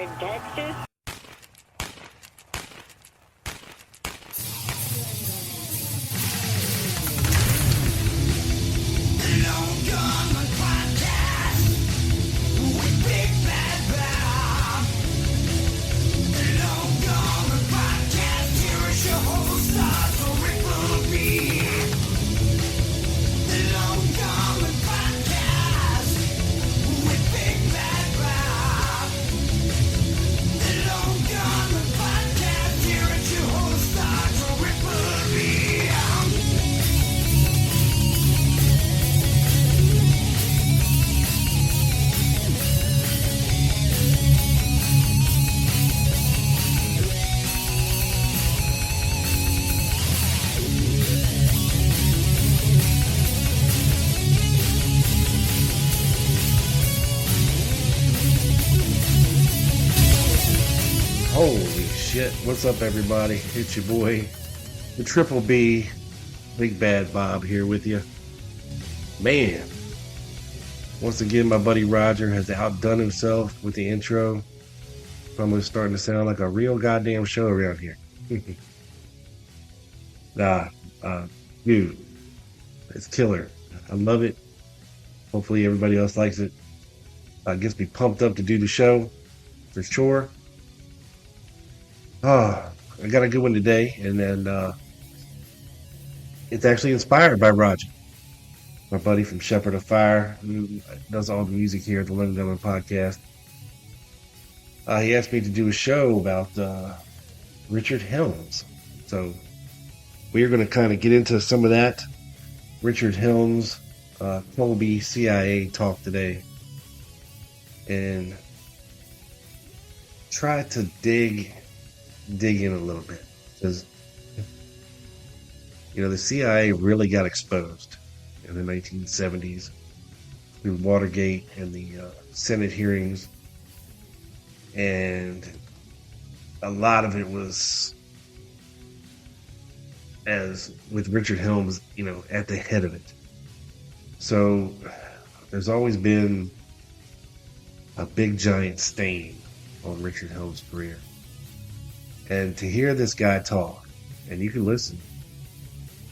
in Texas. Holy shit. What's up, everybody? It's your boy, the Triple B, Big Bad Bob here with you. Man, once again, my buddy Roger has outdone himself with the intro. Almost starting to sound like a real goddamn show around here. Dude, it's killer. I love it. Hopefully everybody else likes it. Gets me pumped up to do the show, for sure. I got a good one today, and then it's actually inspired by Roger, my buddy from Shepherd of Fire, who does all the music here at the London Dillon podcast. He asked me to do a show about Richard Helms. So we're going to kind of get into some of that Richard Helms, Colby CIA talk today, and try to dig in a little bit, because the CIA really got exposed in the 1970s through Watergate and the Senate hearings, and a lot of it was as with Richard Helms at the head of it. So there's always been a big giant stain on Richard Helms' career. And to hear this guy talk, and you can listen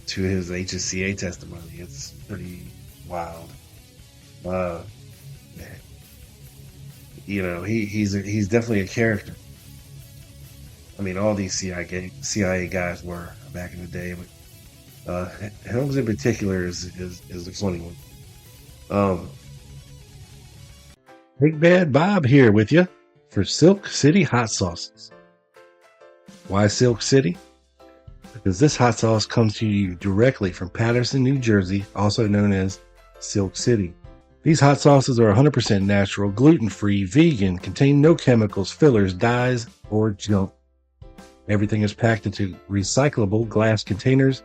to his HSCA testimony, it's pretty wild. He's definitely a character. I mean, all these CIA guys were back in the day, but Helms in particular is a funny one. Big Bad Bob here with you for Silk City Hot Sauces. Why Silk City? Because this hot sauce comes to you directly from Paterson, New Jersey, also known as Silk City. These hot sauces are 100% natural, gluten-free, vegan, contain no chemicals, fillers, dyes, or junk. Everything is packed into recyclable glass containers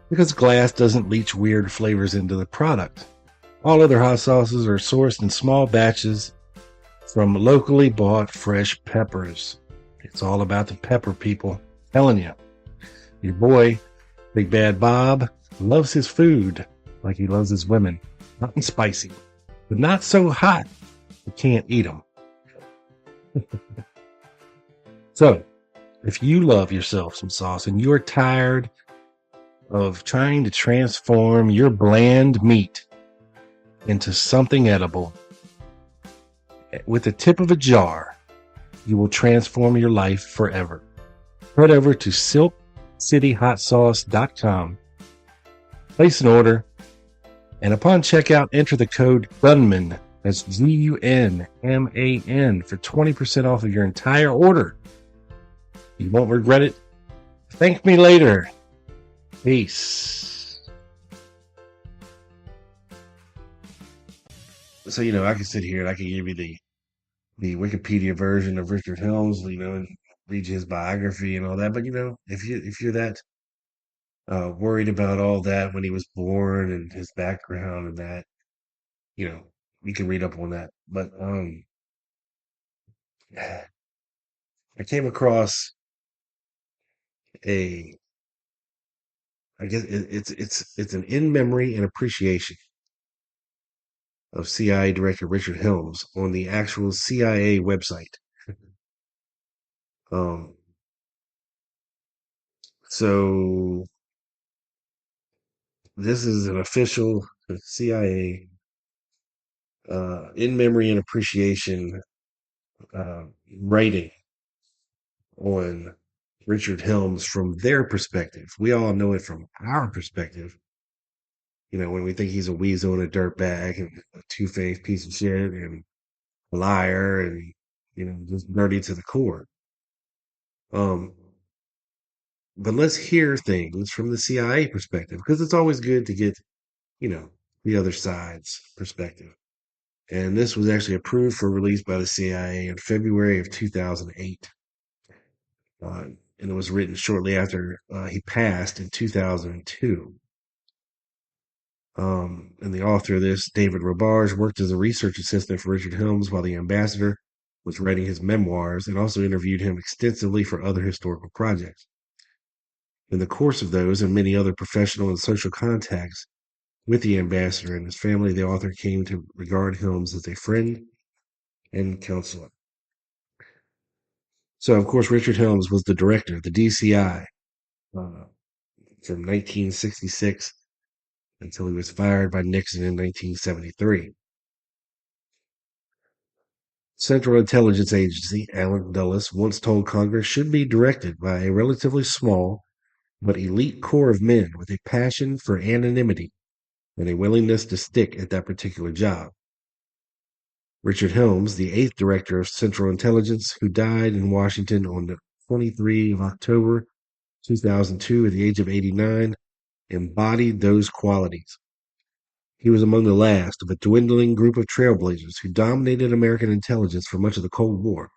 because glass doesn't leach weird flavors into the product. All other hot sauces are sourced in small batches from locally bought fresh peppers. It's all about the pepper, people. I'm telling you. Your boy, Big Bad Bob, loves his food like he loves his women. Hot and spicy, but not so hot you can't eat them. So, if you love yourself some sauce and you're tired of trying to transform your bland meat into something edible, with the tip of a jar, you will transform your life forever. Head over to silkcityhotsauce.com, place an order, and upon checkout, enter the code GUNMAN, that's GUNMAN, for 20% off of your entire order. You won't regret it. Thank me later. Peace. So, I can sit here and I can give you the Wikipedia version of Richard Helms, and read you his biography and all that. But if you're that worried about all that when he was born and his background and that, you can read up on that. But I came across I guess it's an in memory and appreciation of CIA Director Richard Helms on the actual CIA website. Um, so this is an official CIA in memory and appreciation uh, writing on Richard Helms from their perspective. We all know it from our perspective. You know, when we think he's a weasel and a dirtbag and a two-faced piece of shit and a liar and, you know, just dirty to the core. Um, but let's hear things from the CIA perspective because it's always good to get, you know, the other side's perspective. And this was actually approved for release by the CIA in February of 2008. And it was written shortly after he passed in 2002. And the author of this, David Robarge, worked as a research assistant for Richard Helms while the ambassador was writing his memoirs and also interviewed him extensively for other historical projects. In the course of those and many other professional and social contacts with the ambassador and his family, the author came to regard Helms as a friend and counselor. So, of course, Richard Helms was the director of the DCI from 1966 until he was fired by Nixon in 1973. Central Intelligence Agency, Allen Dulles, once told Congress should be directed by a relatively small but elite core of men with a passion for anonymity and a willingness to stick at that particular job. Richard Helms, the eighth director of Central Intelligence, who died in Washington on the 23rd of October 2002 at the age of 89, embodied those qualities. He was among the last of a dwindling group of trailblazers who dominated American intelligence for much of the Cold War.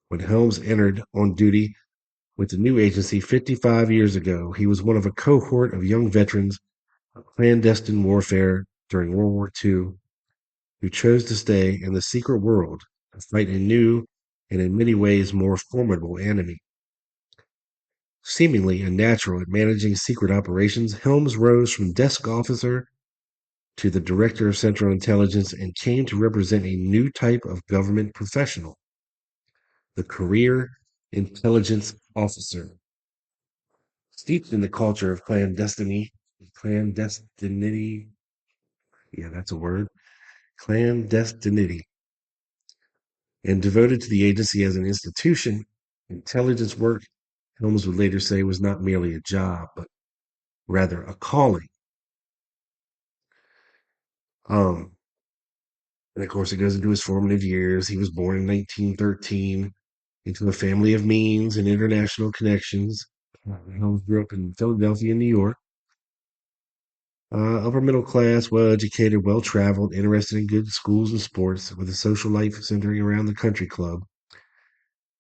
When Helms entered on duty with the new agency 55 years ago, he was one of a cohort of young veterans of clandestine warfare during World War II who chose to stay in the secret world to fight a new and in many ways more formidable enemy. Seemingly unnatural at managing secret operations, Helms rose from desk officer to the Director of Central Intelligence and came to represent a new type of government professional, the career intelligence officer. Steeped in the culture of clandestinity, yeah, that's a word, clandestinity, and devoted to the agency as an institution, intelligence work, Helms would later say, was not merely a job, but rather a calling. Um, and of course, it goes into his formative years. He was born in 1913 into a family of means and international connections. Helms grew up in Philadelphia, New York. Upper middle class, well educated, well traveled, interested in good schools and sports, with a social life centering around the country club.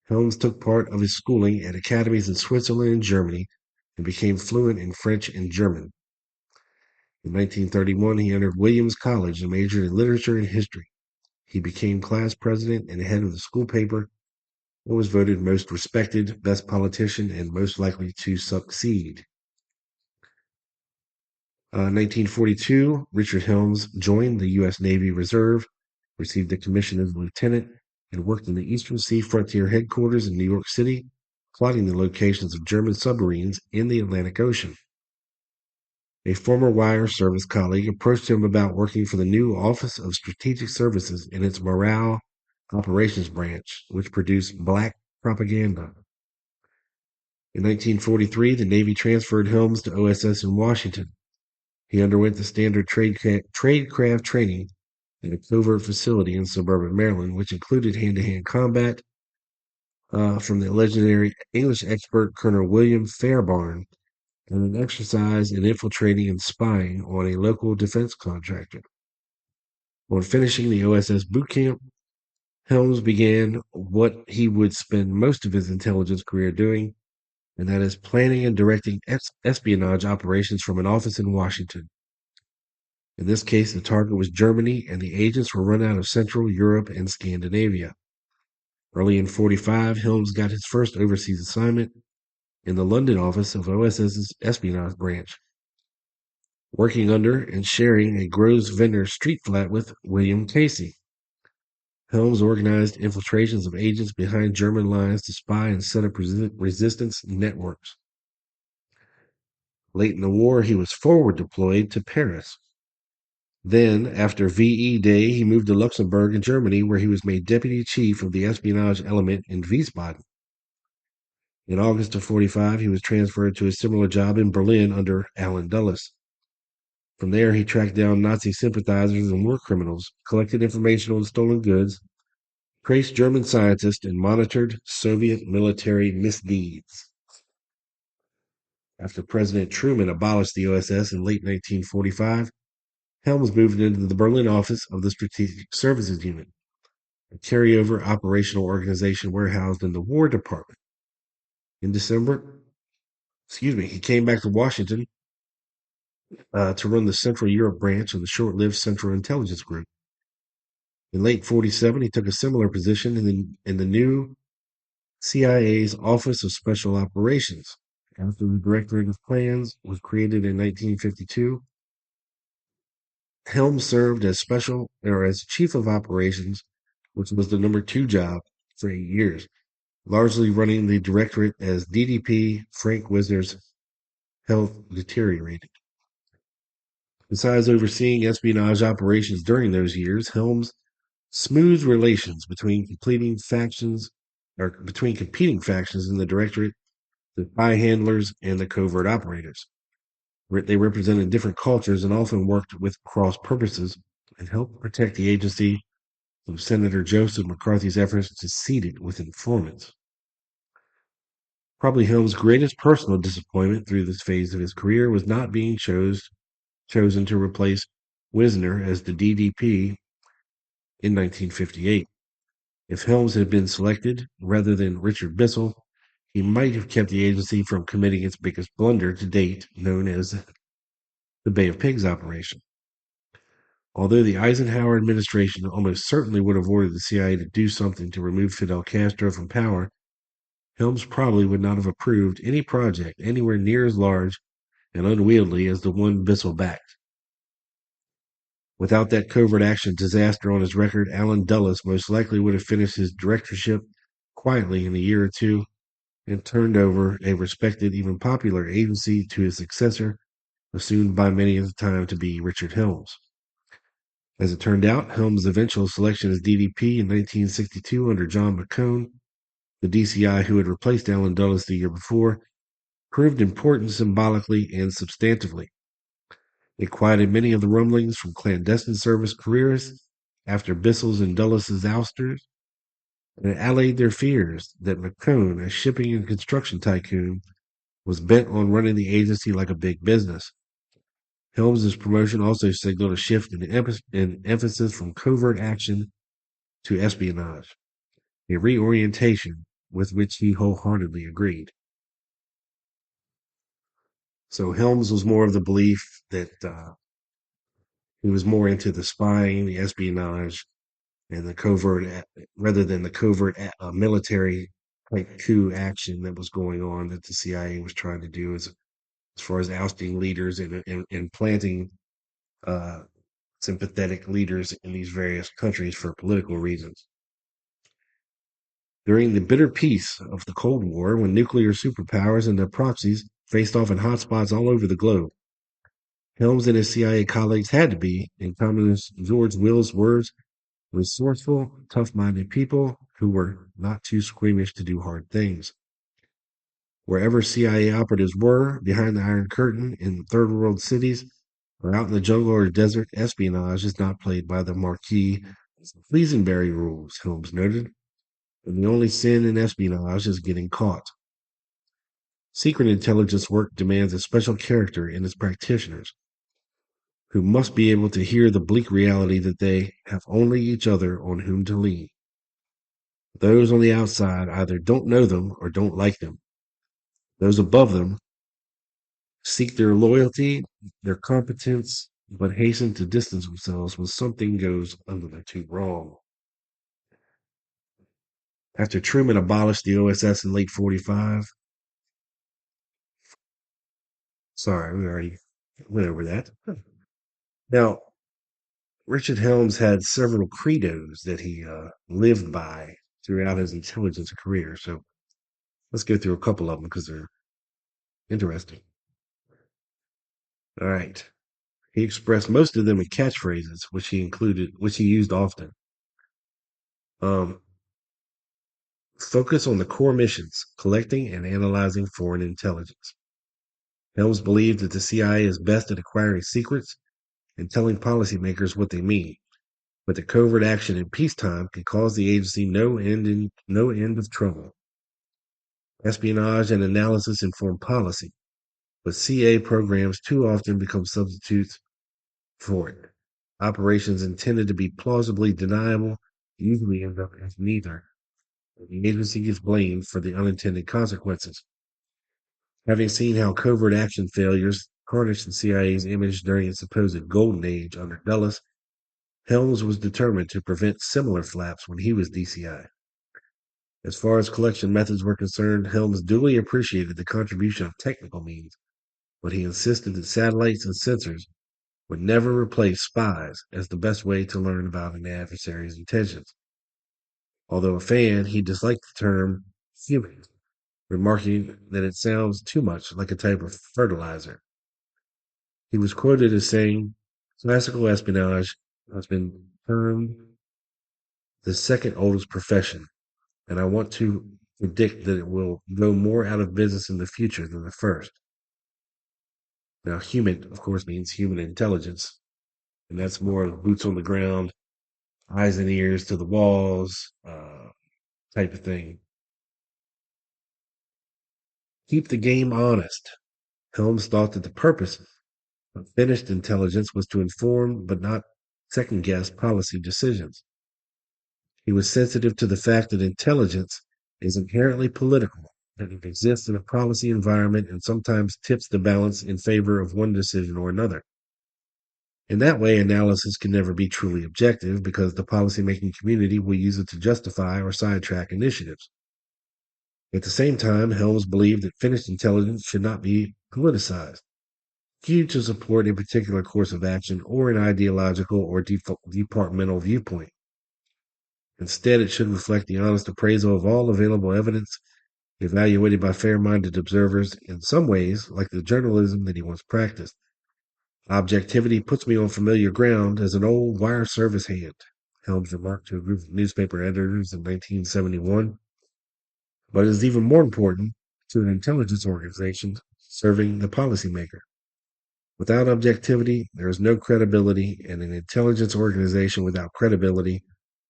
Helms took part of his schooling at academies in Switzerland and Germany and became fluent in French and German. In 1931, he entered Williams College and majored in literature and history. He became class president and head of the school paper and was voted most respected, best politician, and most likely to succeed. 1942, Richard Helms joined the U.S. Navy Reserve, received a commission as a lieutenant, and worked in the Eastern Sea Frontier Headquarters in New York City, plotting the locations of German submarines in the Atlantic Ocean. A former wire service colleague approached him about working for the new Office of Strategic Services in its Morale Operations Branch, which produced black propaganda. In 1943, the Navy transferred Helms to OSS in Washington. He underwent the standard tradecraft training at a covert facility in suburban Maryland, which included hand-to-hand combat from the legendary English expert Colonel William Fairbairn and an exercise in infiltrating and spying on a local defense contractor. On finishing the OSS boot camp, Helms began what he would spend most of his intelligence career doing, and that is planning and directing espionage operations from an office in Washington. In this case, the target was Germany, and the agents were run out of Central Europe and Scandinavia. Early in 1945, Helms got his first overseas assignment in the London office of OSS's espionage branch, working under and sharing a Grosvenor street flat with William Casey. Helms organized infiltrations of agents behind German lines to spy and set up resistance networks. Late in the war, he was forward deployed to Paris. Then, after VE Day, he moved to Luxembourg in Germany, where he was made deputy chief of the espionage element in Wiesbaden. In August of 45, he was transferred to a similar job in Berlin under Allen Dulles. From there, he tracked down Nazi sympathizers and war criminals, collected information on stolen goods, traced German scientists, and monitored Soviet military misdeeds. After President Truman abolished the OSS in late 1945, Helms moved into the Berlin office of the Strategic Services Unit, a carryover operational organization warehoused in the War Department. In December, he came back to Washington to run the Central Europe branch of the short-lived Central Intelligence Group. In late 47, he took a similar position in the new CIA's Office of Special Operations. After the Directorate of Plans was created in 1952, Helms served as Chief of Operations, which was the number 2 job for 8 years, largely running the directorate as DDP Frank Wisner's health deteriorated. Besides overseeing espionage operations during those years, Helms smoothed relations between competing factions in the directorate, the spy handlers, and the covert operators. They represented different cultures and often worked with cross purposes and helped protect the agency from Senator Joseph McCarthy's efforts to seed it with informants. Probably Helms' greatest personal disappointment through this phase of his career was not being chosen to replace Wisner as the DDP in 1958. If Helms had been selected rather than Richard Bissell, he might have kept the agency from committing its biggest blunder to date, known as the Bay of Pigs operation. Although the Eisenhower administration almost certainly would have ordered the CIA to do something to remove Fidel Castro from power, Helms probably would not have approved any project anywhere near as large and unwieldy as the one Bissell backed. Without that covert action disaster on his record, Allen Dulles most likely would have finished his directorship quietly in a year or two and turned over a respected, even popular agency to his successor, assumed by many at the time to be Richard Helms. As it turned out, Helms' eventual selection as DDP in 1962 under John McCone, the DCI who had replaced Allen Dulles the year before, proved important symbolically and substantively. It quieted many of the rumblings from clandestine service careerists after Bissell's and Dulles' ousters, and it allayed their fears that McCone, a shipping and construction tycoon, was bent on running the agency like a big business. Helms' promotion also signaled a shift in emphasis from covert action to espionage, a reorientation with which he wholeheartedly agreed. So Helms was more of the belief that he was more into the spying, the espionage, and the covert, rather than the covert military type coup action that was going on that the CIA was trying to do as far as ousting leaders and planting uh, sympathetic leaders in these various countries for political reasons. During the bitter peace of the Cold War, when nuclear superpowers and their proxies faced off in hotspots all over the globe, Helms and his CIA colleagues had to be, in Communist George Will's words, resourceful, tough-minded people who were not too squeamish to do hard things. Wherever CIA operatives were, behind the Iron Curtain, in third world cities, or out in the jungle or desert, espionage is not played by the Marquis Pleasenberry rules, Helms noted, and the only sin in espionage is getting caught. Secret intelligence work demands a special character in its practitioners, who must be able to hear the bleak reality that they have only each other on whom to lean. Those on the outside either don't know them or don't like them. Those above them seek their loyalty, their competence, but hasten to distance themselves when something goes a little too wrong. After Truman abolished the OSS in late 45, sorry, we already went over that. Now, Richard Helms had several credos that he lived by throughout his intelligence career. So let's go through a couple of them because they're interesting. All right. He expressed most of them in catchphrases, which he used often. Um, Focus on the core missions, collecting and analyzing foreign intelligence. Helms believed that the CIA is best at acquiring secrets and telling policymakers what they mean, but that covert action in peacetime can cause the agency no end of trouble. Espionage and analysis inform policy, but CIA programs too often become substitutes for it. Operations intended to be plausibly deniable usually end up as neither. The agency gets blamed for the unintended consequences. Having seen how covert action failures tarnished the CIA's image during its supposed golden age under Dulles, Helms was determined to prevent similar flaps when he was DCI. As far as collection methods were concerned, Helms duly appreciated the contribution of technical means, but he insisted that satellites and sensors would never replace spies as the best way to learn about an adversary's intentions. Although a fan, he disliked the term fuming, remarking that it sounds too much like a type of fertilizer. He was quoted as saying, classical espionage has been termed the second oldest profession, and I want to predict that it will go more out of business in the future than the first. Now, human, of course, means human intelligence, and that's more of boots on the ground, eyes and ears to the walls type of thing. Keep the game honest. Helms thought that the purpose of finished intelligence was to inform but not second guess policy decisions. He was sensitive to the fact that intelligence is inherently political, that it exists in a policy environment and sometimes tips the balance in favor of one decision or another. In that way, analysis can never be truly objective because the policymaking community will use it to justify or sidetrack initiatives. At the same time, Helms believed that finished intelligence should not be politicized, skewed to support a particular course of action or an ideological or departmental viewpoint. Instead, it should reflect the honest appraisal of all available evidence, evaluated by fair minded observers, in some ways, like the journalism that he once practiced. Objectivity puts me on familiar ground as an old wire service hand, Helms remarked to a group of newspaper editors in 1971. But it is even more important to an intelligence organization serving the policymaker. Without objectivity, there is no credibility, and an intelligence organization without credibility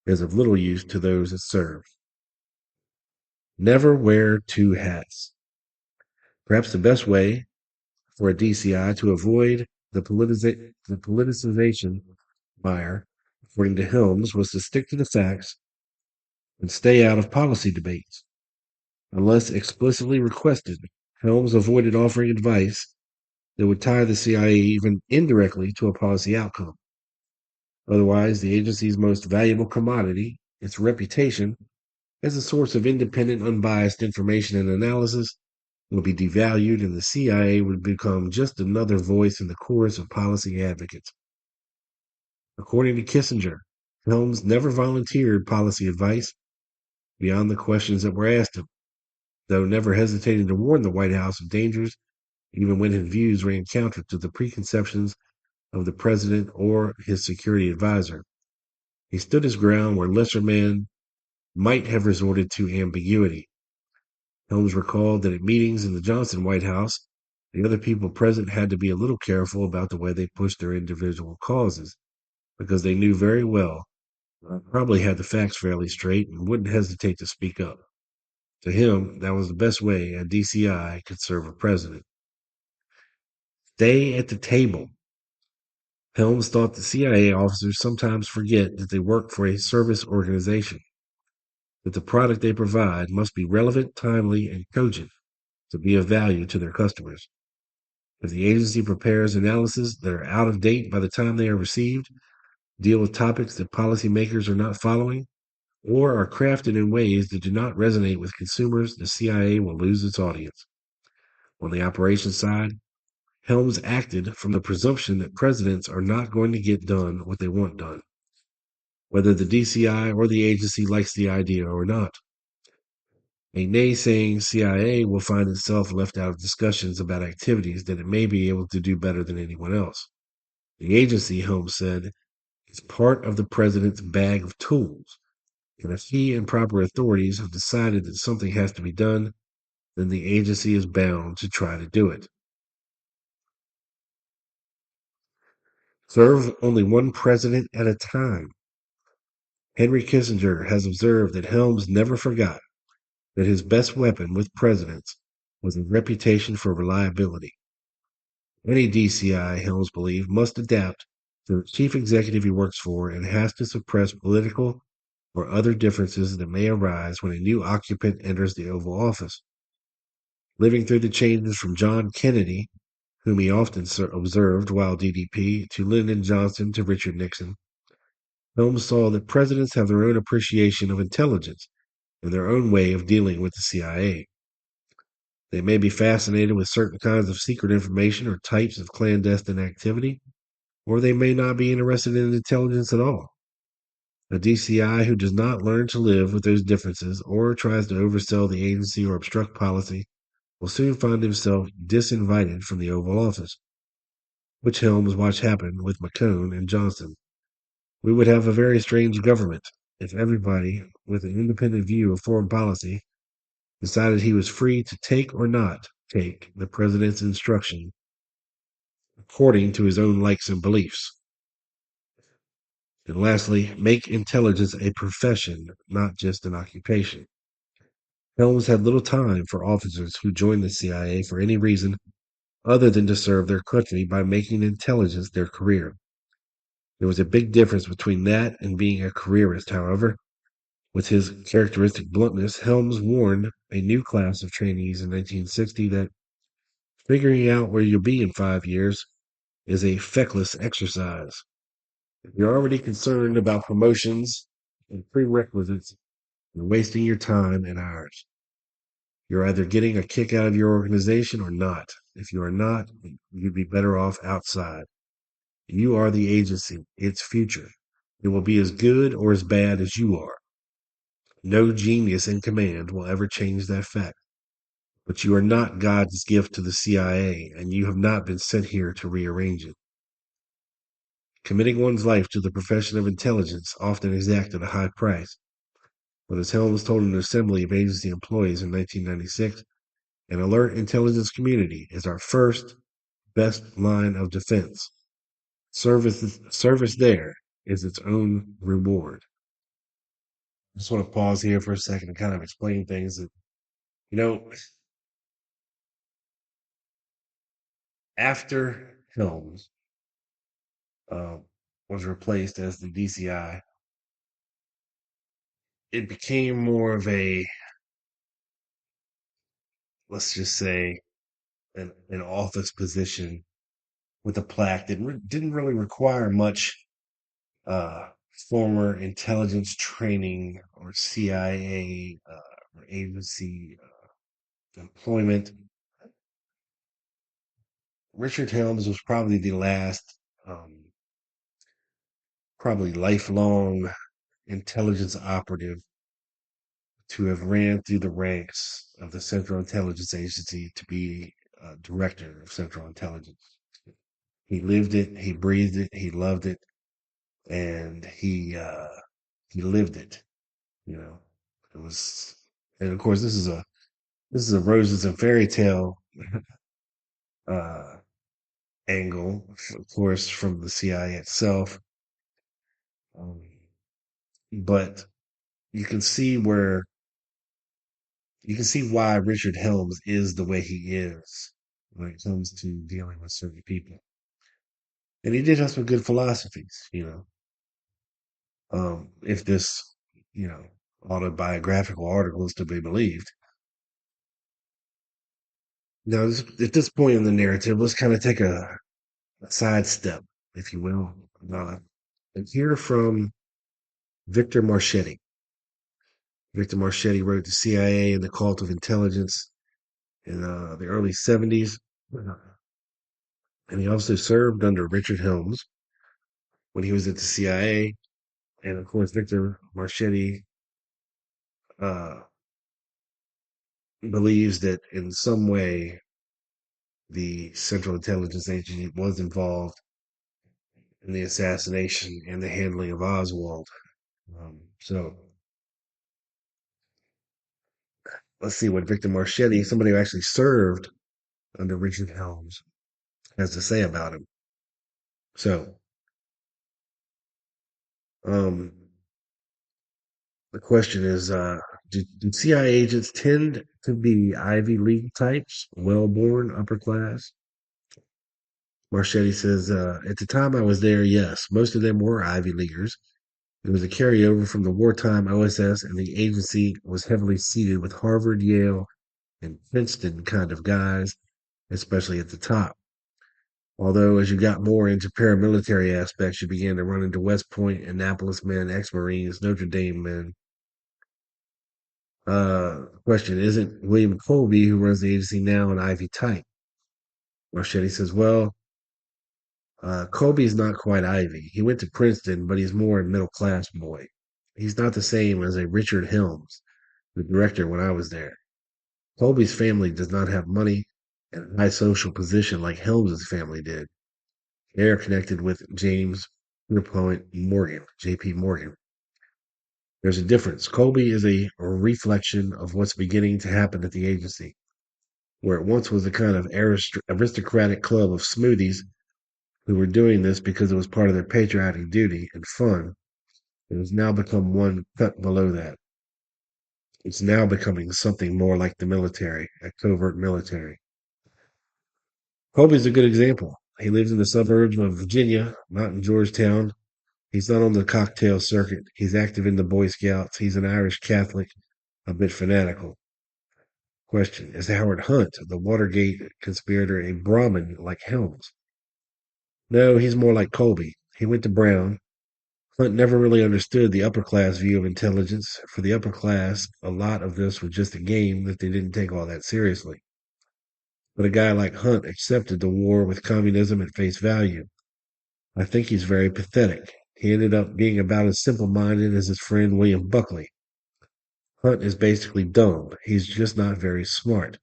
is of little use to those it serves. Never wear two hats. Perhaps the best way for a DCI to avoid the politicization mire, according to Helms, was to stick to the facts and stay out of policy debates. Unless explicitly requested, Helms avoided offering advice that would tie the CIA even indirectly to a policy outcome. Otherwise, the agency's most valuable commodity, its reputation as a source of independent, unbiased information and analysis, would be devalued, and the CIA would become just another voice in the chorus of policy advocates. According to Kissinger, Helms never volunteered policy advice beyond the questions that were asked him, though never hesitating to warn the White House of dangers, even when his views ran counter to the preconceptions of the president or his security advisor. He stood his ground where lesser men might have resorted to ambiguity. Helms recalled that at meetings in the Johnson White House, the other people present had to be a little careful about the way they pushed their individual causes, because they knew very well that I probably had the facts fairly straight and wouldn't hesitate to speak up. To him, that was the best way a DCI could serve a president. Stay at the table. Helms thought the CIA officers sometimes forget that they work for a service organization, that the product they provide must be relevant, timely, and cogent to be of value to their customers. If the agency prepares analyses that are out of date by the time they are received, deal with topics that policymakers are not following, or are crafted in ways that do not resonate with consumers, the CIA will lose its audience. On the operations side, Helms acted from the presumption that presidents are not going to get done what they want done, whether the DCI or the agency likes the idea or not. A naysaying CIA will find itself left out of discussions about activities that it may be able to do better than anyone else. The agency, Helms said, is part of the president's bag of tools, and if he and proper authorities have decided that something has to be done, then the agency is bound to try to do it. Serve only one president at a time. Henry Kissinger has observed that Helms never forgot that his best weapon with presidents was a reputation for reliability. Any DCI, Helms believed, must adapt to the chief executive he works for and has to suppress political or other differences that may arise when a new occupant enters the Oval Office. Living through the changes from John Kennedy, whom he often observed while DDP, to Lyndon Johnson to Richard Nixon, Helms saw that presidents have their own appreciation of intelligence and their own way of dealing with the CIA. They may be fascinated with certain kinds of secret information or types of clandestine activity, or they may not be interested in intelligence at all. A DCI who does not learn to live with those differences or tries to oversell the agency or obstruct policy will soon find himself disinvited from the Oval Office, which Helms watched happen with McCone and Johnson. We would have a very strange government if everybody with an independent view of foreign policy decided he was free to take or not take the president's instruction according to his own likes and beliefs. And lastly, make intelligence a profession, not just an occupation. Helms had little time for officers who joined the CIA for any reason other than to serve their country by making intelligence their career. There was a big difference between that and being a careerist, however. With his characteristic bluntness, Helms warned a new class of trainees in 1960 that figuring out where you'll be in 5 years is a feckless exercise. If you're already concerned about promotions and prerequisites, you're wasting your time and ours. You're either getting a kick out of your organization or not. If you are not, you'd be better off outside. You are the agency, its future. It will be as good or as bad as you are. No genius in command will ever change that fact. But you are not God's gift to the CIA, and you have not been sent here to rearrange it. Committing one's life to the profession of intelligence often exacted a high price. But as Helms told an assembly of agency employees in 1996, an alert intelligence community is our first, best line of defense. Service there is its own reward. I just want to pause here for a second and kind of explain things that, you know, after Helms uh, was replaced as the DCI, it became more of a, let's just say, an office position with a plaque that didn't really require much uh, former intelligence training or CIA or agency employment. Richard Helms was probably the last, probably lifelong intelligence operative to have ran through the ranks of the Central Intelligence Agency to be director of Central Intelligence. He lived it, he breathed it, he loved it, and he lived it. You know, it was, and of course, this is a roses and fairy tale uh, angle, of course, from the CIA itself. Um, but you can see where you can see why Richard Helms is the way he is when it comes to dealing with certain people. And he did have some good philosophies, if this, you know, autobiographical article is to be believed. Now, at this point in the narrative, let's kind of take a sidestep, if you will, and hear from Victor Marchetti. Victor Marchetti wrote The CIA and the Cult of Intelligence in the early 70s. And he also served under Richard Helms when he was at the CIA. And of course, Victor Marchetti uh, believes that in some way the Central Intelligence Agency was involved in the assassination and the handling of Oswald. So let's see what Victor Marchetti, somebody who actually served under Richard Helms, has to say about him. So um, the question is, do CIA agents tend to be Ivy League types, well-born, upper class? Marchetti says, at the time I was there, yes, most of them were Ivy Leaguers. It was a carryover from the wartime OSS, and the agency was heavily seated with Harvard, Yale, and Princeton kind of guys, especially at the top. Although, as you got more into paramilitary aspects, you began to run into West Point, Annapolis men, ex-Marines, Notre Dame men. Question, isn't William Colby, who runs the agency now, an Ivy type? Marchetti says, well, Colby's not quite Ivy. He went to Princeton, but he's more a middle-class boy. He's not the same as a Richard Helms, the director when I was there. Colby's family does not have money and a high social position like Helms's family did. They are connected with James Pierpont Morgan, J.P. Morgan. There's a difference. Colby is a reflection of what's beginning to happen at the agency, where it once was a kind of aristocratic club of smoothies who were doing this because it was part of their patriotic duty and fun. It has now become one cut below that. It's now becoming something more like the military, a covert military. Colby's a good example. He lives in the suburbs of Virginia, not in Georgetown. He's not on the cocktail circuit. He's active in the Boy Scouts. He's an Irish Catholic, a bit fanatical. Question, is Howard Hunt, the Watergate conspirator, a Brahmin like Helms? No, he's more like Colby. He went to Brown. Hunt never really understood the upper class view of intelligence. For the upper class, a lot of this was just a game that they didn't take all that seriously. But a guy like Hunt accepted the war with communism at face value. I think he's very pathetic. He ended up being about as simple minded as his friend William Buckley. Hunt is basically dumb. He's just not very smart.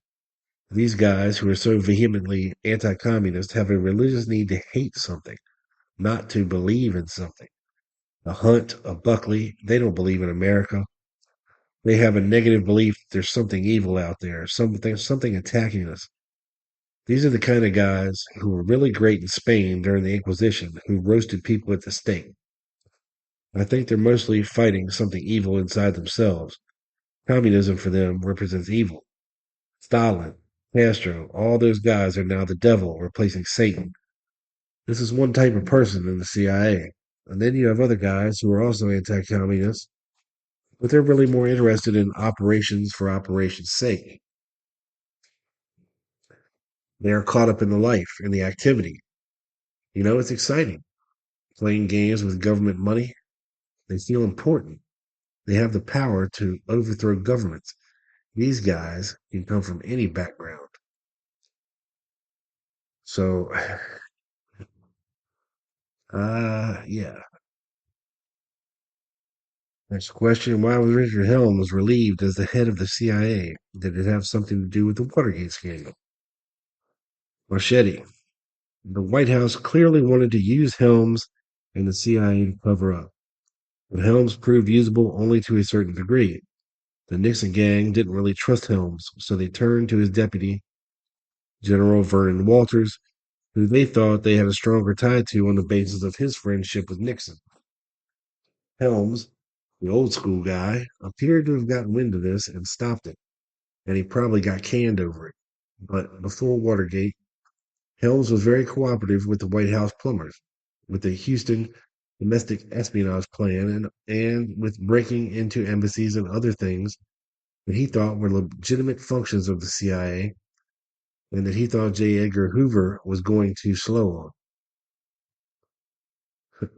These guys who are so vehemently anti communist have a religious need to hate something, not to believe in something. A Hunt, a Buckley, they don't believe in America. They have a negative belief that there's something evil out there, something attacking us. These are the kind of guys who were really great in Spain during the Inquisition, who roasted people at the stake. I think they're mostly fighting something evil inside themselves. Communism for them represents evil. Stalin, Castro, all those guys are now the devil replacing Satan. This is one type of person in the CIA. And then you have other guys who are also anti communist, but they're really more interested in operations for operations' sake. They are caught up in the life, in the activity. You know, it's exciting. Playing games with government money, they feel important. They have the power to overthrow governments. These guys can come from any background. So, yeah. Next question. Why was Richard Helms relieved as the head of the CIA? Did it have something to do with the Watergate scandal? Marchetti. The White House clearly wanted to use Helms and the CIA to cover up, but Helms proved usable only to a certain degree. The Nixon gang didn't really trust Helms, so they turned to his deputy, General Vernon Walters, who they thought they had a stronger tie to on the basis of his friendship with Nixon. Helms, the old school guy, appeared to have gotten wind of this and stopped it, and he probably got canned over it. But before Watergate, Helms was very cooperative with the White House plumbers, with the Houston domestic espionage plan, and with breaking into embassies and other things that he thought were legitimate functions of the CIA and that he thought J. Edgar Hoover was going too slow on.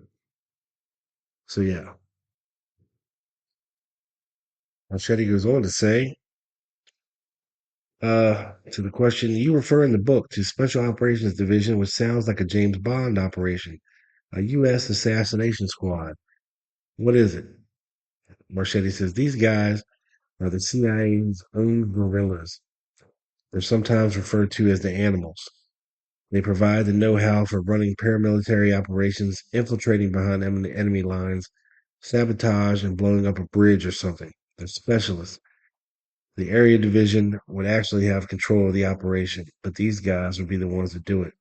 So, yeah. Marchetti goes on to say, To the question, you refer in the book to Special Operations Division, which sounds like a James Bond operation, a U.S. assassination squad. What is it? Marchetti says, these guys are the CIA's own guerrillas. They're sometimes referred to as the animals. They provide the know-how for running paramilitary operations, infiltrating behind enemy lines, sabotage, and blowing up a bridge or something. They're specialists. The area division would actually have control of the operation, but these guys would be the ones that do it.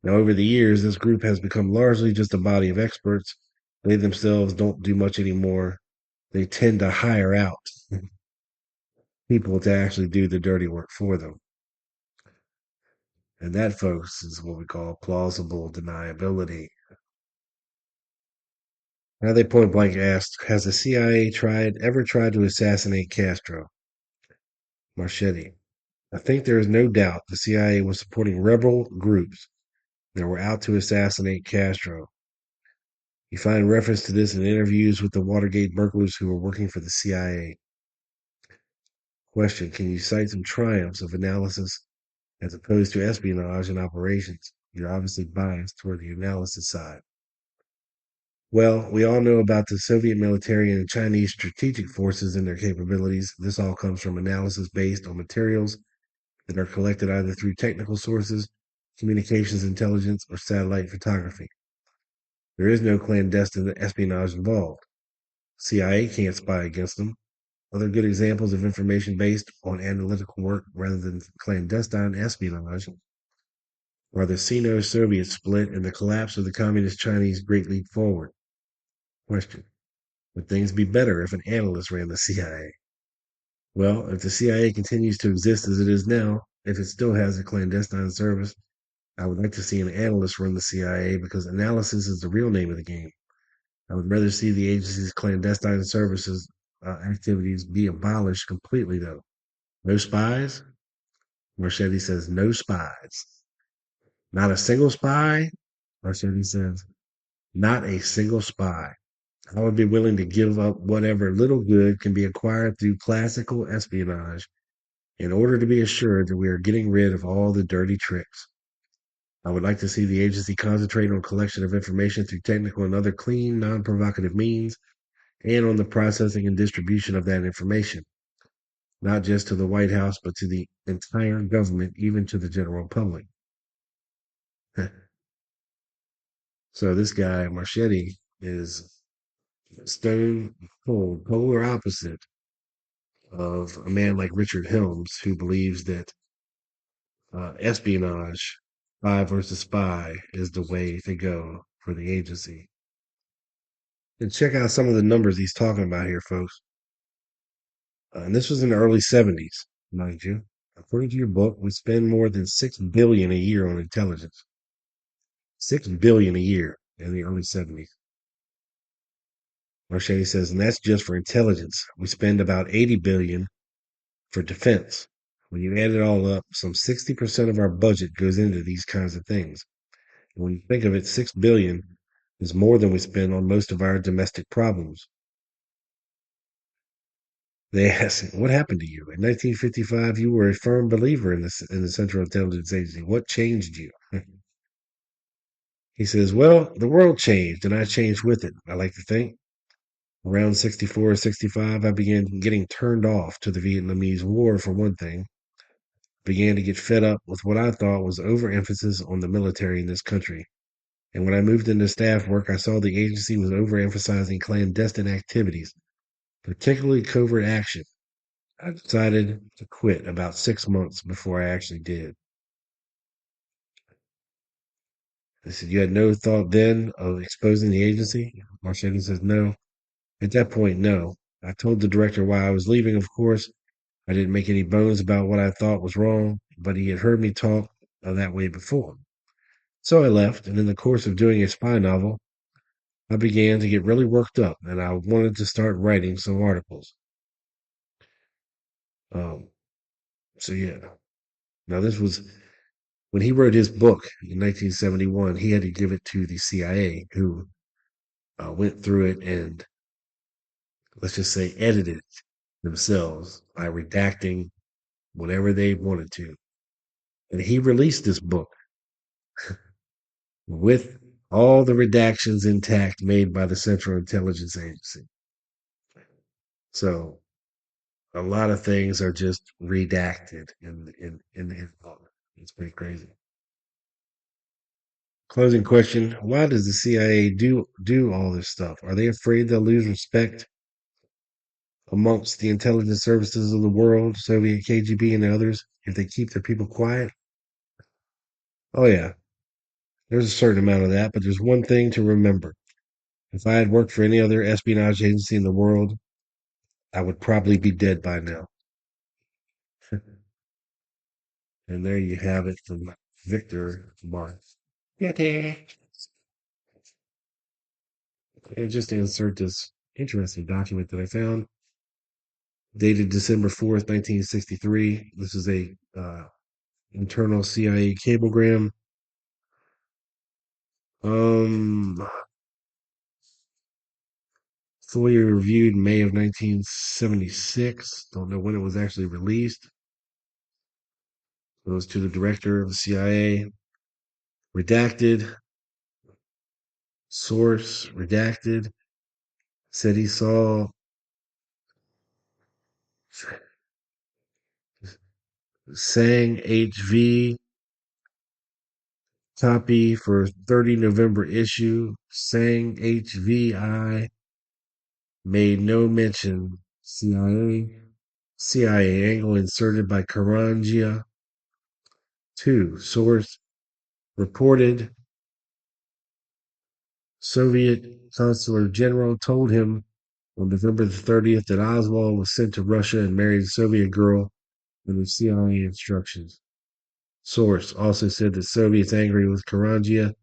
Now, over the years, this group has become largely just a body of experts. They themselves don't do much anymore. They tend to hire out people to actually do the dirty work for them. And that, folks, is what we call plausible deniability. Now they point blank asked, has the CIA ever tried to assassinate Castro? Marchetti. I think there is no doubt the CIA was supporting rebel groups that were out to assassinate Castro. You find reference to this in interviews with the Watergate burglars who were working for the CIA. Question, can you cite some triumphs of analysis as opposed to espionage and operations? You're obviously biased toward the analysis side. Well, we all know about the Soviet military and the Chinese strategic forces and their capabilities. This all comes from analysis based on materials that are collected either through technical sources, communications intelligence, or satellite photography. There is no clandestine espionage involved. CIA can't spy against them. Other good examples of information based on analytical work rather than clandestine espionage are the Sino-Soviet split and the collapse of the Communist Chinese Great Leap Forward. Question. Would things be better if an analyst ran the CIA? Well, if the CIA continues to exist as it is now, if it still has a clandestine service, I would like to see an analyst run the CIA because analysis is the real name of the game. I would rather see the agency's clandestine services activities be abolished completely, though. No spies? Marchetti says, no spies. Not a single spy? Marchetti says, not a single spy. I would be willing to give up whatever little good can be acquired through classical espionage in order to be assured that we are getting rid of all the dirty tricks. I would like to see the agency concentrate on collection of information through technical and other clean, non-provocative means, and on the processing and distribution of that information, not just to the White House, but to the entire government, even to the general public. So this guy, Marchetti, is stone cold, polar opposite of a man like Richard Helms, who believes that espionage, spy versus spy, is the way to go for the agency. And check out some of the numbers he's talking about here, folks. And this was in the early 70s, mind you. According to your book, we spend more than $6 billion a year on intelligence. $6 billion a year in the early 70s. Marchetti says, and that's just for intelligence. We spend about $80 billion for defense. When you add it all up, some 60% of our budget goes into these kinds of things. And when you think of it, $6 billion is more than we spend on most of our domestic problems. They ask, what happened to you? In 1955, you were a firm believer in the Central Intelligence Agency. What changed you? He says, well, the world changed and I changed with it, I like to think. Around 64 or 65, I began getting turned off to the Vietnamese War, for one thing. Began to get fed up with what I thought was overemphasis on the military in this country. And when I moved into staff work, I saw the agency was overemphasizing clandestine activities, particularly covert action. I decided to quit about 6 months before I actually did. I said, you had no thought then of exposing the agency? Marchetti says, no. At that point, no. I told the director why I was leaving, of course. I didn't make any bones about what I thought was wrong, but he had heard me talk that way before. So I left, and in the course of doing a spy novel, I began to get really worked up, and I wanted to start writing some articles. Um, so yeah. Now this was when he wrote his book in 1971. He had to give it to the CIA, who went through it and, let's just say, edited it themselves by redacting whatever they wanted to. And he released this book with all the redactions intact made by the Central Intelligence Agency. So a lot of things are just redacted in his book. It's pretty crazy. Closing question: why does the CIA do all this stuff? Are they afraid they'll lose respect amongst the intelligence services of the world, Soviet KGB and others, if they keep their people quiet? Oh yeah, there's a certain amount of that, but there's one thing to remember. If I had worked for any other espionage agency in the world, I would probably be dead by now. And there you have it from Victor Mars. Yeah, and just to insert this interesting document that I found, dated December 4th, 1963. This is a internal CIA cablegram. Um, fully reviewed May of 1976. Don't know when it was actually released. It was to the director of the CIA. Redacted. Source redacted. Said he saw Sang HV copy for 30 November issue. Sang HVI made no mention CIA angle inserted by Karangia. 2. Source reported Soviet consular general told him on November the 30th that Oswald was sent to Russia and married a Soviet girl under CIA instructions. Source also said that Soviets angry with Karangia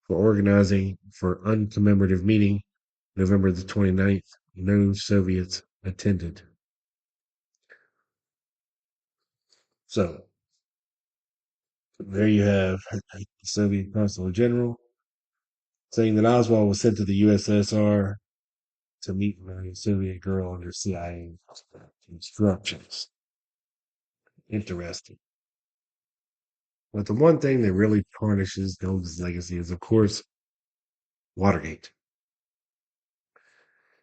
for organizing for uncommemorative meeting November the 29th. No Soviets attended. So there you have the Soviet consular general saying that Oswald was sent to the USSR to meet and marry a Soviet girl under CIA instructions. Interesting. But the one thing that really tarnishes Helms' legacy is, of course, Watergate.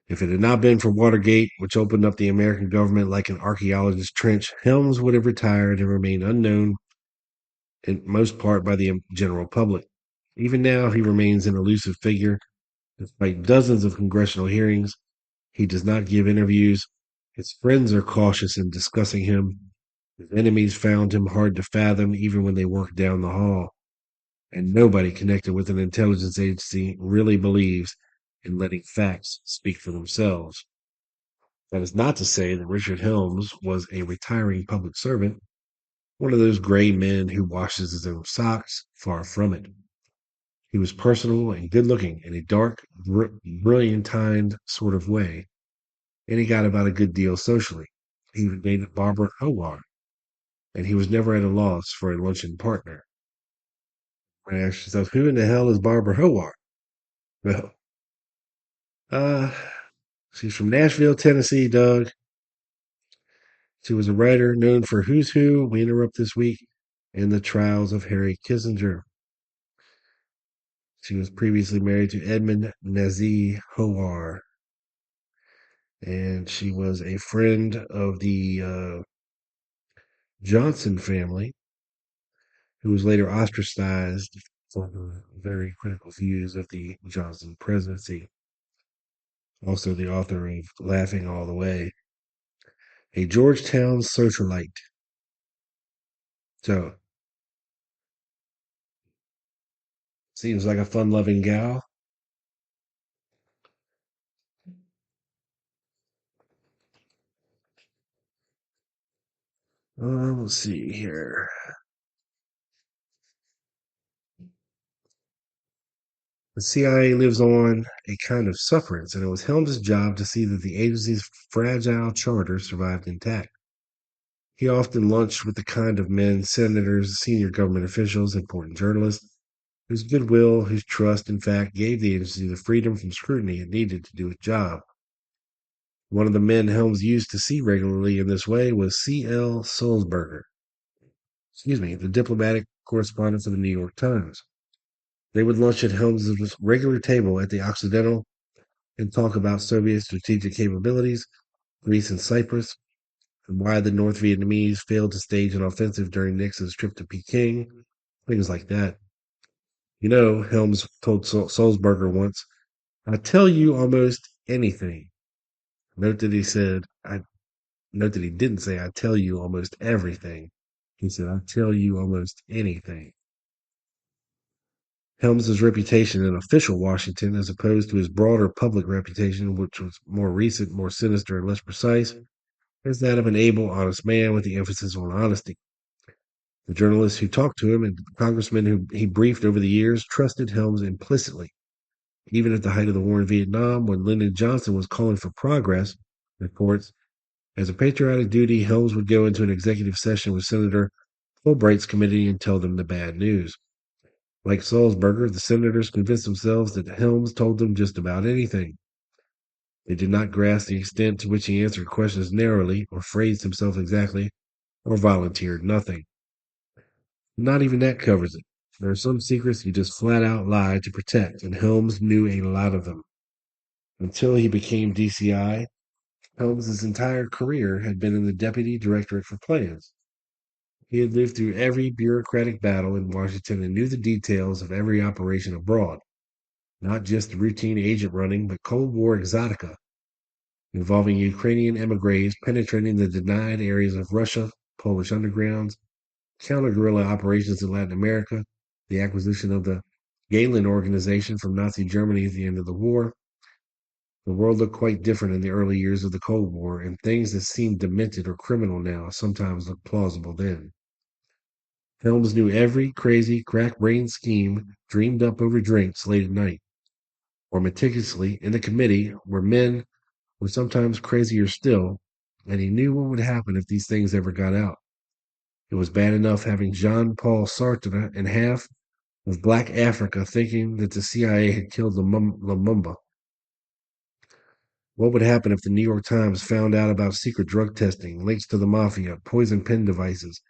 If it had not been for Watergate, which opened up the American government like an archaeologist's trench, Helms would have retired and remained unknown in most part by the general public. Even now, he remains an elusive figure. Despite dozens of congressional hearings, he does not give interviews. His friends are cautious in discussing him. His enemies found him hard to fathom even when they worked down the hall. And nobody connected with an intelligence agency really believes in letting facts speak for themselves. That is not to say that Richard Helms was a retiring public servant, one of those gray men who washes his own socks. Far from it. He was personable and good looking in a dark, brilliantine sort of way, and he got about a good deal socially. He even dated Barbara Howard, and he was never at a loss for a luncheon partner. I asked yourself, who in the hell is Barbara Howard? Well, uh, she's from Nashville, Tennessee, Doug. She was a writer known for Who's Who, We Interrupt This Week, and The Trials of Harry Kissinger. She was previously married to Edmund Nazi Howard, and she was a friend of the Johnson family, who was later ostracized for her very critical views of the Johnson presidency. Also, the author of Laughing All the Way, a Georgetown socialite. So, seems like a fun loving gal. Let's see here. The CIA lives on a kind of sufferance, and it was Helms' job to see that the agency's fragile charter survived intact. He often lunched with the kind of men, senators, senior government officials, important journalists, whose goodwill, whose trust, in fact, gave the agency the freedom from scrutiny it needed to do its job. One of the men Helms used to see regularly in this way was C.L. Sulzberger, the diplomatic correspondent for the New York Times. They would lunch at Helms's regular table at the Occidental and talk about Soviet strategic capabilities, Greece and Cyprus, and why the North Vietnamese failed to stage an offensive during Nixon's trip to Peking, things like that. Helms told Sulzberger once, "I tell you almost anything." Note that he said, I note that he didn't say, "I tell you almost everything." He said, "I tell you almost anything." Helms's reputation in official Washington, as opposed to his broader public reputation, which was more recent, more sinister, and less precise, is that of an able, honest man with the emphasis on honesty. The journalists who talked to him and the congressmen who he briefed over the years trusted Helms implicitly. Even at the height of the war in Vietnam, when Lyndon Johnson was calling for progress, reports, as a patriotic duty, Helms would go into an executive session with Senator Fulbright's committee and tell them the bad news. Like Sulzberger, the senators convinced themselves that Helms told them just about anything. They did not grasp the extent to which he answered questions narrowly, or phrased himself exactly, or volunteered nothing. Not even that covers it. There are some secrets he just flat out lied to protect, and Helms knew a lot of them. Until he became DCI, Helms's entire career had been in the Deputy Directorate for Plans. He had lived through every bureaucratic battle in Washington and knew the details of every operation abroad, not just routine agent running, but Cold War exotica, involving Ukrainian emigres penetrating the denied areas of Russia, Polish undergrounds, counter-guerrilla operations in Latin America, the acquisition of the Galen organization from Nazi Germany at the end of the war. The world looked quite different in the early years of the Cold War, and things that seemed demented or criminal now sometimes looked plausible then. Helms knew every crazy, crack-brained scheme dreamed up over drinks late at night, or meticulously in the committee where men were sometimes crazier still, and he knew what would happen if these things ever got out. It was bad enough having Jean-Paul Sartre and half of Black Africa thinking that the CIA had killed Lumumba. What would happen if the New York Times found out about secret drug testing, links to the mafia, poison pen devices,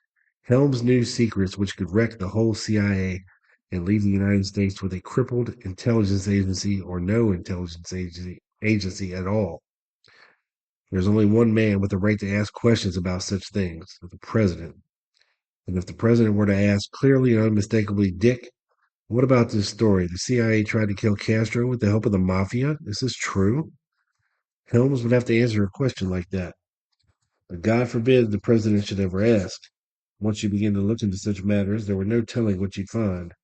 Helms knew secrets which could wreck the whole CIA and leave the United States with a crippled intelligence agency or no intelligence agency at all? There's only one man with the right to ask questions about such things, the president. And if the president were to ask clearly and unmistakably, "Dick, what about this story? The CIA tried to kill Castro with the help of the mafia. Is this true?" Helms would have to answer a question like that. But God forbid the president should ever ask. Once you begin to look into such matters, there were no telling what you'd find,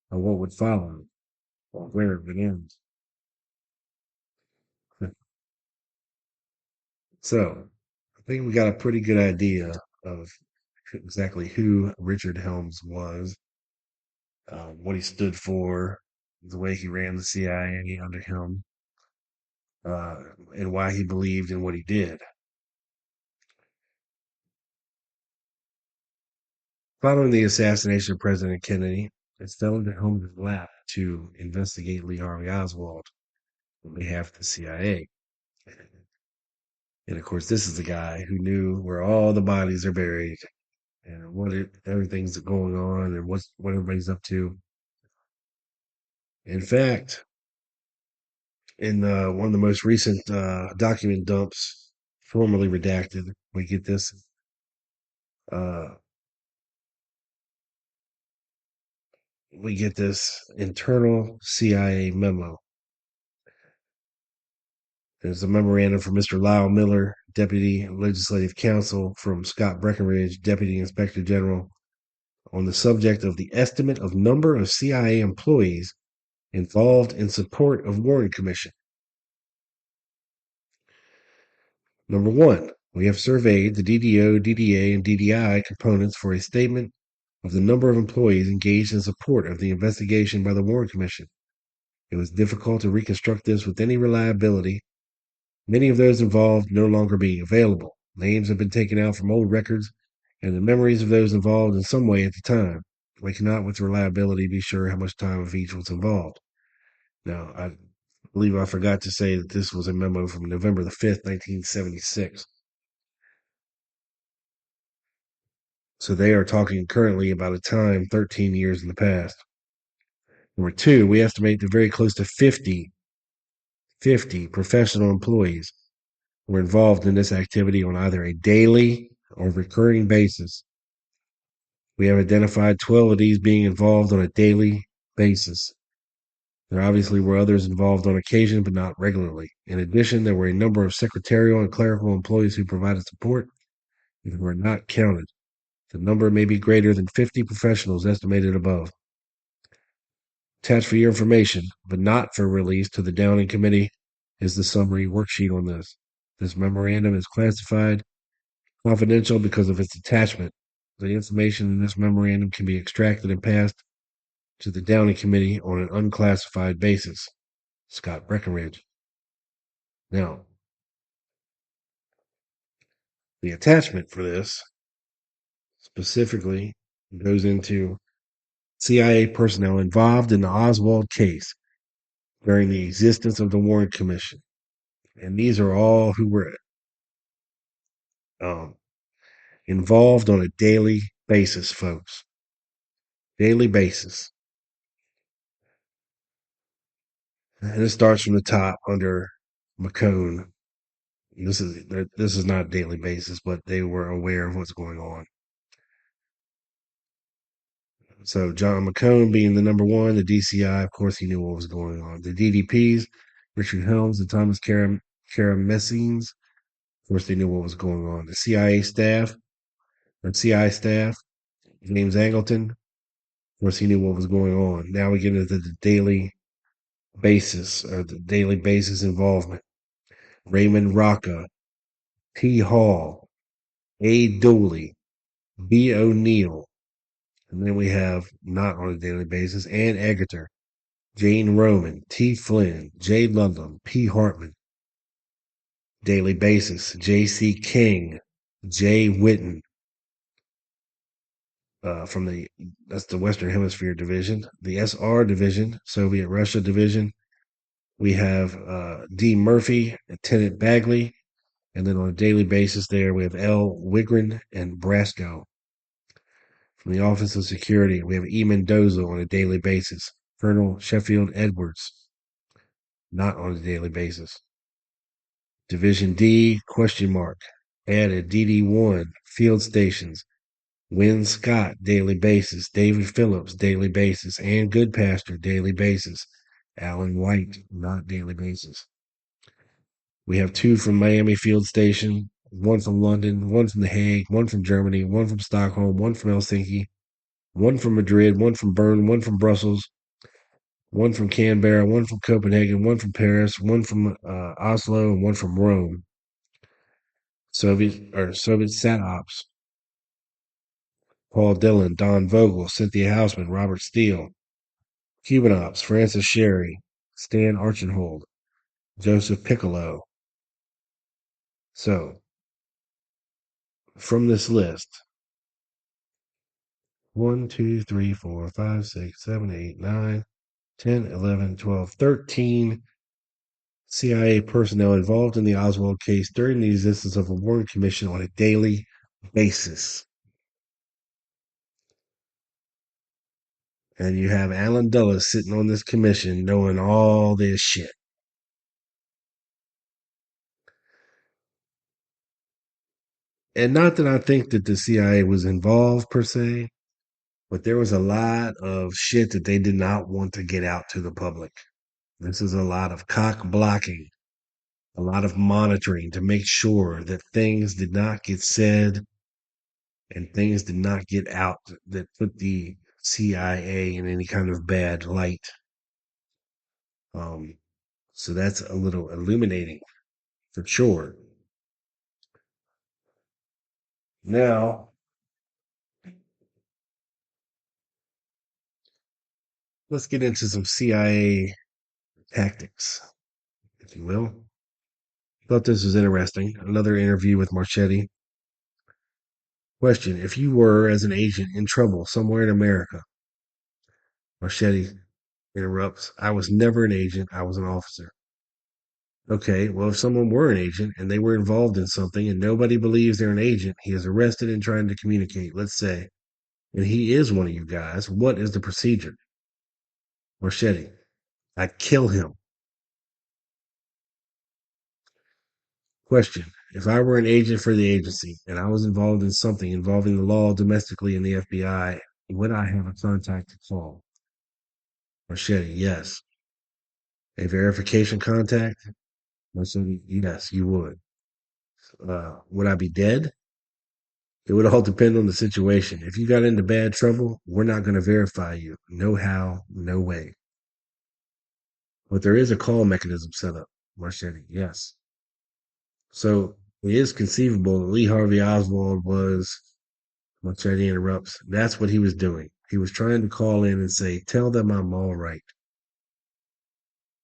or what would follow, or where it would end. So, I think we got a pretty good idea of exactly who Richard Helms was, what he stood for, the way he ran the CIA under him, uh, and why he believed in what he did. Following the assassination of President Kennedy, it fell into Helms' lap to investigate Lee Harvey Oswald on behalf of the CIA. And of course, this is the guy who knew where all the bodies are buried and everything's going on and what everybody's up to. In fact, in one of the most recent document dumps, formerly redacted, we get this. Uh, we get this internal CIA memo. There's a memorandum from Mr. Lyle Miller, Deputy Legislative Counsel, from Scott Breckinridge, Deputy Inspector General, on the subject of the estimate of number of CIA employees involved in support of Warren Commission. Number one, we have surveyed the DDO, DDA, and DDI components for a statement of the number of employees engaged in support of the investigation by the Warren Commission. It was difficult to reconstruct this with any reliability, many of those involved no longer being available. Names have been taken out from old records, and the memories of those involved in some way at the time. We cannot with reliability be sure how much time of each was involved. Now, believe I forgot to say that this was a memo from November the 5th, 1976. So they are talking currently about a time 13 years in the past. Number two, we estimate that very close to 50 professional employees were involved in this activity on either a daily or recurring basis. We have identified 12 of these being involved on a daily basis. There obviously were others involved on occasion, but not regularly. In addition, there were a number of secretarial and clerical employees who provided support and who were not counted. The number may be greater than 50 professionals estimated above. Attached for your information, but not for release to the Downing Committee, is the summary worksheet on this. This memorandum is classified confidential because of its attachment. The information in this memorandum can be extracted and passed to the Downing Committee on an unclassified basis. Scott Breckinridge. Now, the attachment for this specifically goes into CIA personnel involved in the Oswald case during the existence of the Warren Commission. And these are all who were um, involved on a daily basis, folks. Daily basis. And it starts from the top under McCone. This is not daily basis, but they were aware of what's going on. So John McCone being the number one, the DCI, of course, he knew what was going on. The DDPs, Richard Helms and Thomas Karamessines, of course, they knew what was going on. The CIA staff, James Angleton, of course, he knew what was going on. Now we get into the daily basis, or the daily basis involvement. Raymond Rocca, T. Hall, A. Dooley, B. O'Neill, and then we have, not on a daily basis, Ann Egerter, Jane Roman, T. Flynn, J. Ludlam, P. Hartman. Daily basis, J.C. King, J. Whitten, that's the Western Hemisphere Division. The SR Division, Soviet Russia Division, we have D. Murphy, Lieutenant Bagley, and then on a daily basis there we have L. Wigren and Brasco. From the Office of Security, we have E. Mendoza on a daily basis. Colonel Sheffield Edwards, not on a daily basis. Division D, question mark. Added DD1, field stations. Wynn Scott, daily basis. David Phillips, daily basis. Ann Goodpasture, daily basis. Alan White, not daily basis. We have 2 from Miami Field Station, 1 from London, 1 from The Hague, 1 from Germany, 1 from Stockholm, 1 from Helsinki, 1 from Madrid, 1 from Bern, 1 from Brussels, 1 from Canberra, 1 from Copenhagen, 1 from Paris, 1 from Oslo, and 1 from Rome. Soviet SATOPs. Paul Dillon, Don Vogel, Cynthia Hausman, Robert Steele. Cuban Ops, Francis Sherry, Stan Archenhold, Joseph Piccolo. So, from this list, 1, 2, 3, 4, 5, 6, 7, 8, 9, 10, 11, 12, 13 CIA personnel involved in the Oswald case during the existence of a Warren Commission on a daily basis. And you have Alan Dulles sitting on this commission knowing all this shit. And not that I think that the CIA was involved per se, but there was a lot of shit that they did not want to get out to the public. This is a lot of cock blocking, a lot of monitoring to make sure that things did not get said and things did not get out that put the CIA in any kind of bad light. Um, so that's a little illuminating for sure. Now, let's get into some CIA tactics, if you will. Thought this was interesting. Another interview with Marchetti. Question: if you were, as an agent, in trouble somewhere in America, Marchetti interrupts, I was never an agent, I was an officer. Okay, well, if someone were an agent and they were involved in something and nobody believes they're an agent, he is arrested and trying to communicate, let's say, and he is one of you guys, what is the procedure? Marchetti, I kill him. Question. If I were an agent for the agency and I was involved in something involving the law domestically in the FBI, would I have a contact to call? Marchetti, yes. A verification contact? Marchetti, yes, you would. Would I be dead? It would all depend on the situation. If you got into bad trouble, we're not going to verify you. No how, no way. But there is a call mechanism set up. Marchetti, yes. So it is conceivable that Lee Harvey Oswald was, Marchetti interrupts, that's what he was doing. He was trying to call in and say, tell them I'm all right.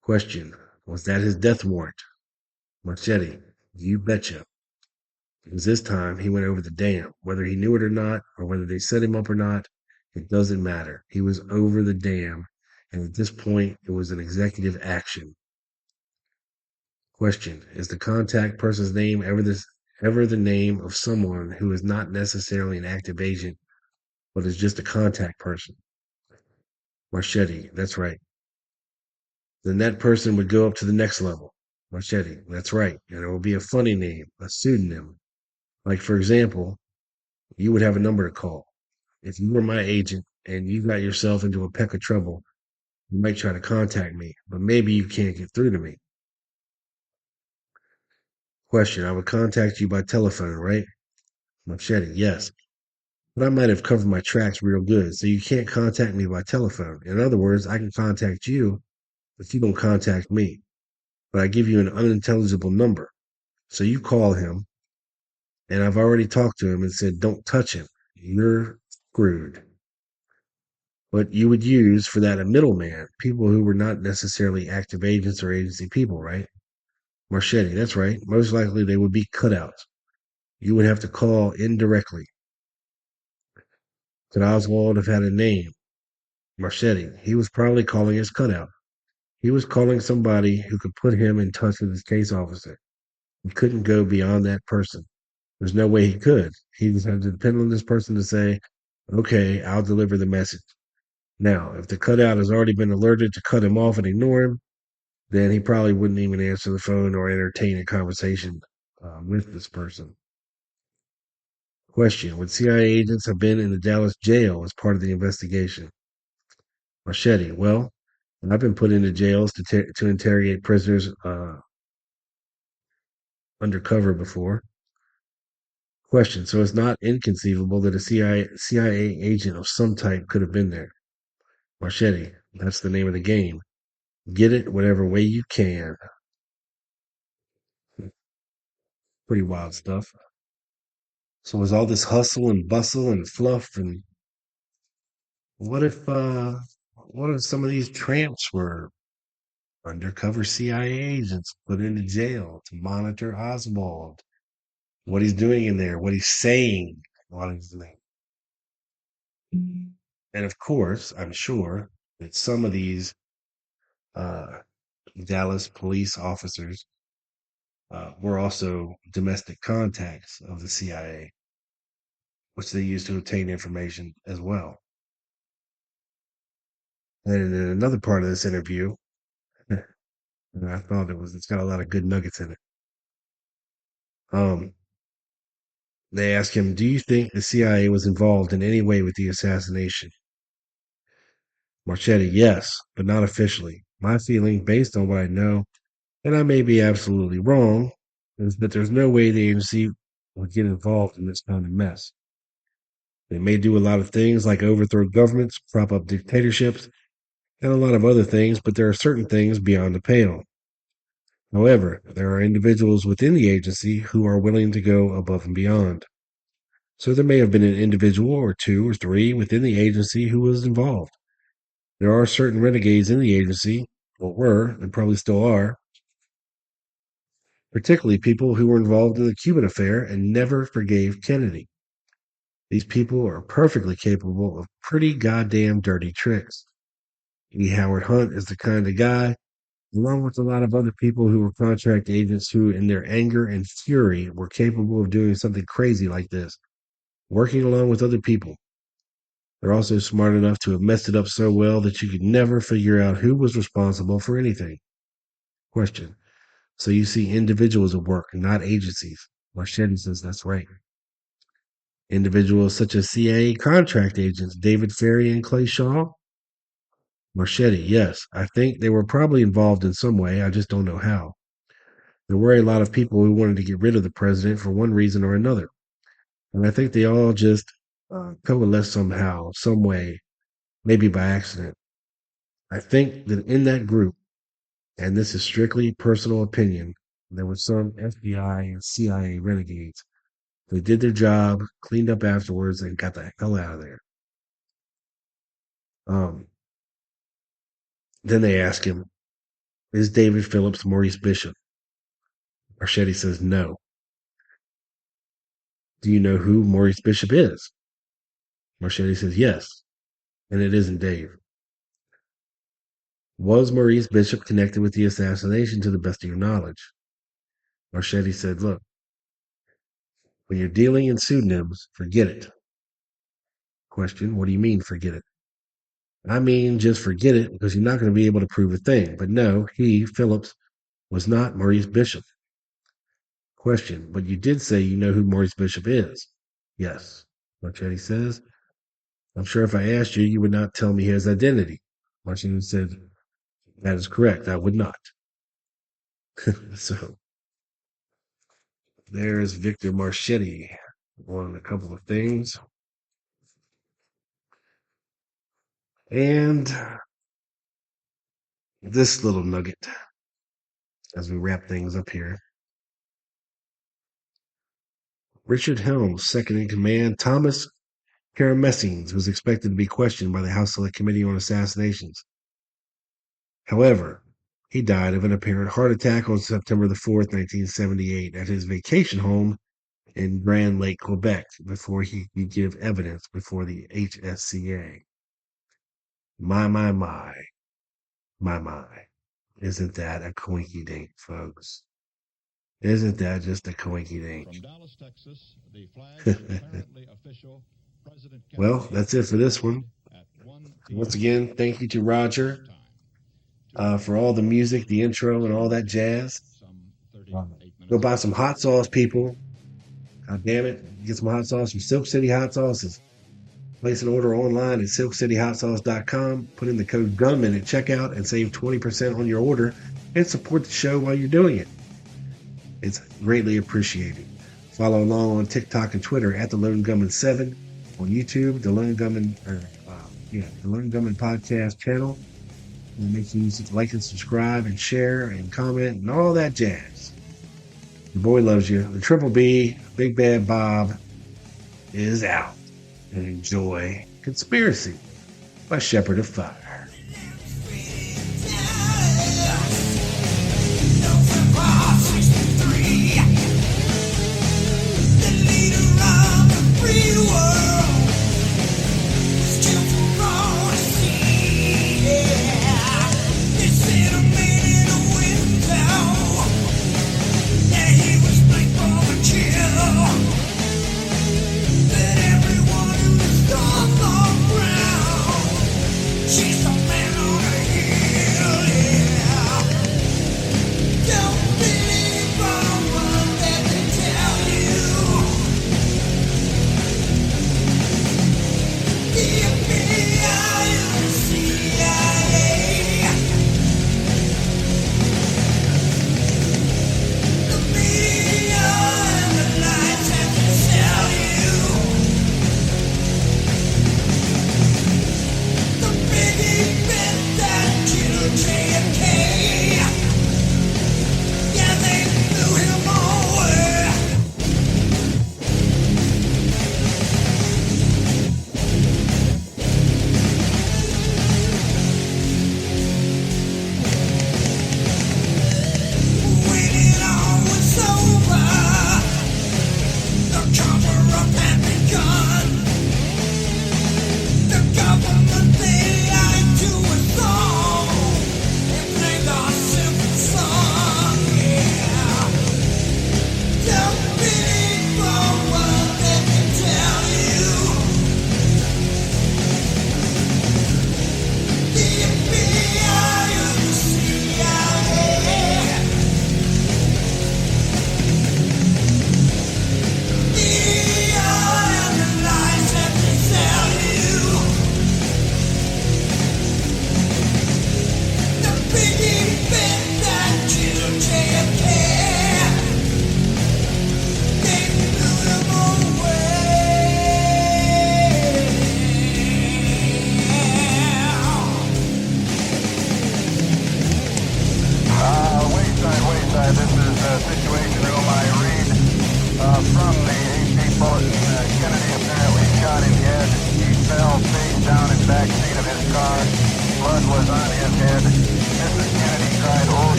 Question, was that his death warrant? Marchetti, you betcha. Because this time he went over the dam. Whether he knew it or not, or whether they set him up or not, it doesn't matter. He was over the dam. And at this point, it was an executive action. Question, is the contact person's name ever the name of someone who is not necessarily an active agent, but is just a contact person? Marchetti, that's right. Then that person would go up to the next level. Marchetti, that's right. And it will be a funny name, a pseudonym. Like, for example, you would have a number to call. If you were my agent and you got yourself into a peck of trouble, you might try to contact me, but maybe you can't get through to me. Question, I would contact you by telephone, right? Marchetti, yes. But I might have covered my tracks real good, so you can't contact me by telephone. In other words, I can contact you, but you don't contact me. But I give you an unintelligible number. So you call him, and I've already talked to him and said, don't touch him. You're screwed. But you would use for that a middleman, people who were not necessarily active agents or agency people, right? Marchetti, that's right. Most likely they would be cutouts. You would have to call indirectly. Could Oswald have had a name? Marchetti, he was probably calling his cutout. He was calling somebody who could put him in touch with his case officer. He couldn't go beyond that person. There's no way he could. He just had to depend on this person to say, okay, I'll deliver the message. Now, if the cutout has already been alerted to cut him off and ignore him, then he probably wouldn't even answer the phone or entertain a conversation with this person. Question, would CIA agents have been in the Dallas jail as part of the investigation? Marchetti, well, I've been put into jails to interrogate prisoners undercover before. Question, so it's not inconceivable that a CIA agent of some type could have been there. Marchetti, that's the name of the game. Get it whatever way you can. Pretty wild stuff. So was all this hustle and bustle and fluff and what if some of these tramps were undercover CIA agents put into jail to monitor Oswald? What he's doing in there, what he's saying, what he's doing. And of course, I'm sure that some of these uh, Dallas police officers were also domestic contacts of the CIA, which they used to obtain information as well. And in another part of this interview, and I thought it's got a lot of good nuggets in it. Um, they asked him, "Do you think the CIA was involved in any way with the assassination?" Marchetti, yes, but not officially. My feeling, based on what I know, and I may be absolutely wrong, is that there's no way the agency would get involved in this kind of mess. They may do a lot of things like overthrow governments, prop up dictatorships, and a lot of other things, but there are certain things beyond the pale. However, there are individuals within the agency who are willing to go above and beyond. So there may have been an individual or two or three within the agency who was involved. There are certain renegades in the agency, or were, and probably still are, particularly people who were involved in the Cuban affair and never forgave Kennedy. These people are perfectly capable of pretty goddamn dirty tricks. E. Howard Hunt is the kind of guy along with a lot of other people who were contract agents who, in their anger and fury, were capable of doing something crazy like this, working along with other people. They're also smart enough to have messed it up so well that you could never figure out who was responsible for anything. Question. So you see individuals at work, not agencies. Marchetti says that's right. Individuals such as CIA contract agents David Ferry and Clay Shaw? Marchetti, yes. I think they were probably involved in some way. I just don't know how. There were a lot of people who wanted to get rid of the president for one reason or another. And I think they all just coalesced somehow, some way, maybe by accident. I think that in that group, and this is strictly personal opinion, there were some FBI and CIA renegades. They did their job, cleaned up afterwards, and got the hell out of there. Um, then they ask him, is David Phillips Maurice Bishop? Marchetti says no. Do you know who Maurice Bishop is? Marchetti says yes, and it isn't Dave. Was Maurice Bishop connected with the assassination to the best of your knowledge? Marchetti said, look, when you're dealing in pseudonyms, forget it. Question, what do you mean, forget it? I mean, just forget it because you're not going to be able to prove a thing. But no, he, Phillips, was not Maurice Bishop. Question, but you did say you know who Maurice Bishop is. Yes. Marchetti says, I'm sure if I asked you, you would not tell me his identity. Marchetti said, that is correct. I would not. So there's Victor Marchetti on a couple of things. And this little nugget as we wrap things up here. Richard Helms, second in command, Thomas Paramessines was expected to be questioned by the House Select Committee on Assassinations. However, he died of an apparent heart attack on September the 4th, 1978, at his vacation home in Grand Lake, Quebec, before he could give evidence before the HSCA. My. Isn't that a coinky dink, folks? Isn't that just a coinky dink? From Dallas, Texas, the flag apparently official. Well, that's it for this one. Once again, thank you to Roger for all the music, the intro, and all that jazz. Go buy some hot sauce, people. God damn it. Get some hot sauce from Silk City Hot Sauces. Place an order online at silkcityhotsauce.com. Put in the code GUNMAN at checkout and save 20% on your order and support the show while you're doing it. It's greatly appreciated. Follow along on TikTok and Twitter at the Lone Gunman 7. On YouTube, the Lone Gunman, the Lone Gunman podcast channel. And make sure you like and subscribe and share and comment and all that jazz. The boy loves you. The Triple B, Big Bad Bob, is out. And enjoy Conspiracy by Shepherd of Fire.